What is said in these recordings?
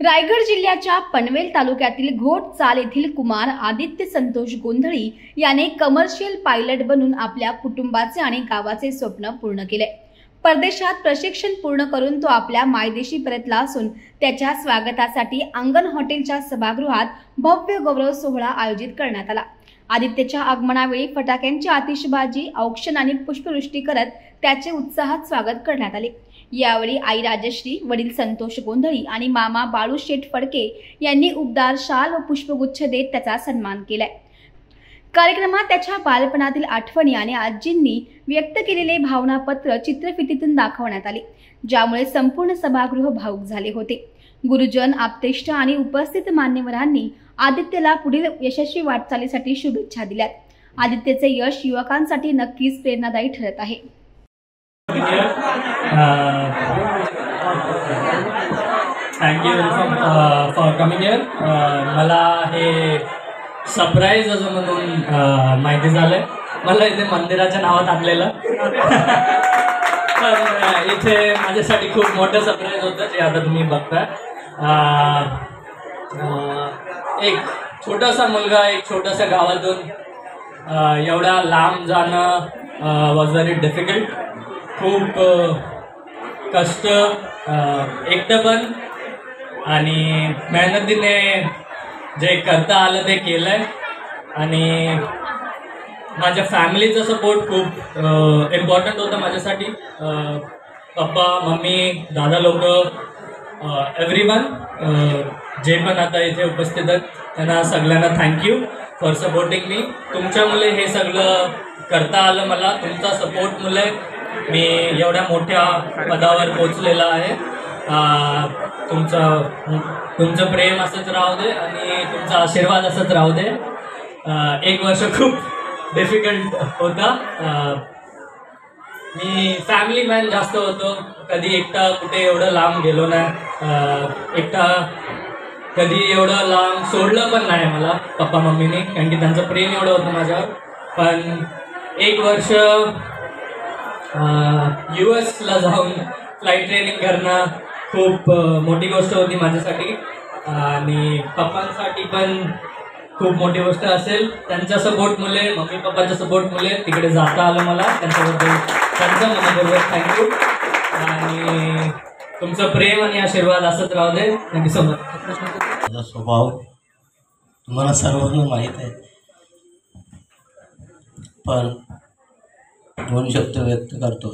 रायगड जिल्ह्याच्या पनवेल तालुक्यातील घोटचाल येथील कुमार आदित्य संतोष गोंधळी याने कमर्शियल पायलट बनून आपल्या कुटुंबाचे आणि गावाचे स्वप्न पूर्ण केले। परदेशात प्रशिक्षण पूर्ण करून तो आपल्या मायदेशी परतला असून त्याच्या स्वागतासाठी अंगण हॉटेलच्या सभागृहात भव्य गौरव सोहळा आयोजित करण्यात आला। आदित्यच्या आगमनावेळी फटाक्यांची आतिषबाजी, औक्षण आणि पुष्पवृष्टी करत त्याचे उत्साहात स्वागत करण्यात आले। यावेळी आई राजश्री, वडील संतोष गोंधळी आणि मामा बाळू शेठ फडके यांनी उबदार शाल व पुष्पगुच्छ देत त्याचा सन्मान केलाय। कार्यक्रमात त्याच्या बालपणातील आठवणी आणि आजींनी व्यक्त केलेले भावनापत्र चित्रफितीतून दाखवण्यात आले, ज्यामुळे संपूर्ण सभागृह भावुक झाले होते। गुरुजन, आप्तेष्ट आणि उपस्थित मान्यवरांनी आदित्यला पुढील यशस्वी वाटचालीसाठी शुभेच्छा दिल्यात। आदित्यचे यश युवकांसाठी नक्कीच प्रेरणादायी ठरत आहे। Thank you for coming here. मला हे सरप्राईज असं म्हणून माहिती झालंय। मला इथे मंदिराच्या नावात आणलेलं पण इथे माझ्यासाठी खूप मोठं सरप्राईज होतं, जे आता तुम्ही बघताय। एक छोटासा मुलगा एक छोट्याशा गावातून एवढा लांब जाणं वॉज व्हेरी डिफिकल्ट। खूप कष्ट, एकटं पण आणि मेहनतीने जे करता आलं ते केलंय आणि माझ्या फॅमिलीचा सपोर्ट खूप इम्पॉर्टंट होता माझ्यासाठी। पप्पा, मम्मी, दादा लोक, एव्हरीवन जे पण आता इथे उपस्थित आहेत त्यांना सगळ्यांना थँक्यू फॉर सपोर्टिंग मी। तुमच्यामुळे हे सगळं करता आलं मला। तुमचा सपोर्टमुळे मी एवढ्या मोठ्या पदावर पोचलेला आहे। तुमचं प्रेम असंच राहू दे आणि तुमचा आशीर्वाद असंच राहू दे। एक वर्ष खूप डिफिकल्ट होता। मी फॅमिली मॅन जास्त होतो, कधी एकटा कुठे एवढं लांब गेलो नाही, एकटा कधी एवढं लांब सोडलं पण नाही मला पप्पा मम्मीने, कारण की त्यांचं प्रेम एवढं होतं माझ्यावर। पण एक वर्ष US ला जाऊन फ्लाईट ट्रेनिंग करणं खूप मोठी गोष्ट होती माझ्यासाठी आणि पप्पांसाठी पण खूप मोठी गोष्ट असेल। त्यांच्या सपोर्टमुळे, मम्मी पप्पाच्या सपोर्टमुळे तिकडे जाता आलं मला। त्यांच्याबद्दल त्यांचं मनापूर्वक थँक्यू आणि तुमचं प्रेम आणि आशीर्वाद असंच राहू दे। Thank you so much. माझा स्वभाव तुम्हाला सर्वांना माहीत आहे, पण दोन शब्द व्यक्त करतो।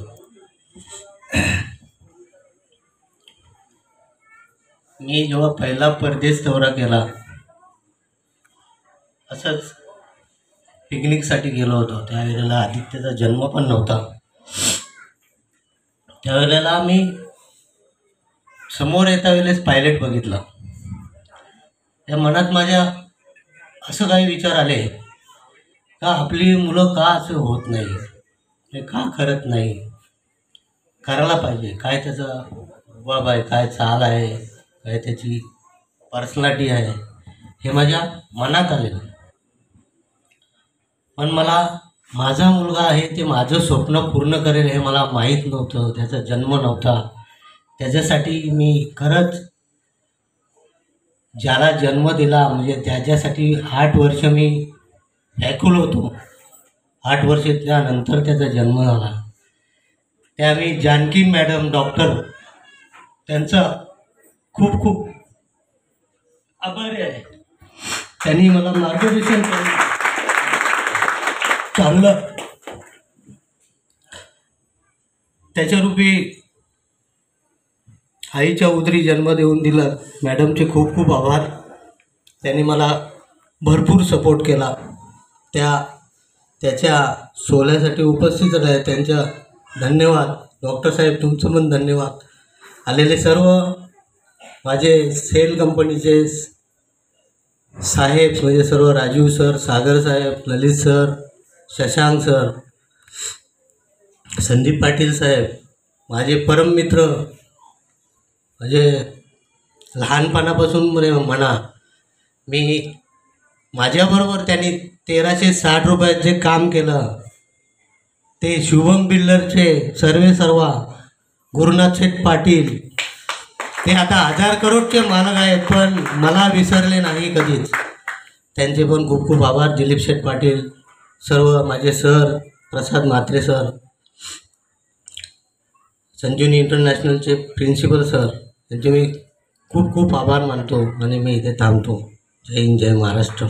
मी जेव्हा पहिला परदेश दौरा केला, असंच पिकनिकसाठी गेलो होतो, त्यावेळेला आदित्यचा जन्म पण नव्हता। त्यावेळेला मी समोर येता वेळेस पायलट बघितला। त्या मनात माझ्या असं काही विचार आले का आपली मुलं का असं होत नाही, हे का करत नाही, करायला पाहिजे। काय त्याचा बाब आहे, काय चाल आहे, काय त्याची पर्सनॅलिटी आहे, हे माझ्या मनात आलेलं। पण मला माझा मुलगा आहे ते माझं स्वप्न पूर्ण करेल हे मला माहीत नव्हतं, त्याचा जन्म नव्हता। त्याच्यासाठी मी खरंच ज्याला जन्म दिला म्हणजे त्याच्यासाठी 8 वर्ष मी व्याकुल होतो। 8 वर्ष त्यानंतर त्याचा जन्म झाला। त्या मी जानकी मॅडम डॉक्टर त्यांचा खूप खूप आभारी आहे। त्यांनी मला मार्गदर्शन केलं चांगलं। त्याच्यारूपी आईच्या उदरी जन्म देऊन दिला। मॅडमचे खूप खूप आभार। त्यांनी मला भरपूर सपोर्ट केला। त्याच्या सोहळ्यासाठी उपस्थित राहिले त्यांच्या धन्यवाद। डॉक्टर साहेब तुमचं पण धन्यवाद। आलेले सर्व माझे सेल कंपनीचे साहेब म्हणजे सर्व राजीव सर, सागर साहेब, ललित सर, शशांक सर, संदीप पाटील साहेब, माझे परम मित्र, म्हणजे लहानपणापासून म्हणा मी माझ्याबरोबर त्यांनी 1360 रुपयात जे काम केलं ते शुभम बिल्डरचे सर्वा गुरुनाथ शेठ पाटील, ते आता 1000 करोडचे मालक आहेत, पण मला विसरले नाही कधीच. त्यांचे पण खूप खूप आभार. दिलीप शेठ पाटील, सर्व माझे सर, प्रसाद म्हात्रे सर, संजीवनी इंटरनॅशनलचे प्रिन्सिपल सर, त्यांचे मी खूप खूप आभार मानतो आणि मी इथे थांबतो. जय हिंद, जय महाराष्ट्र.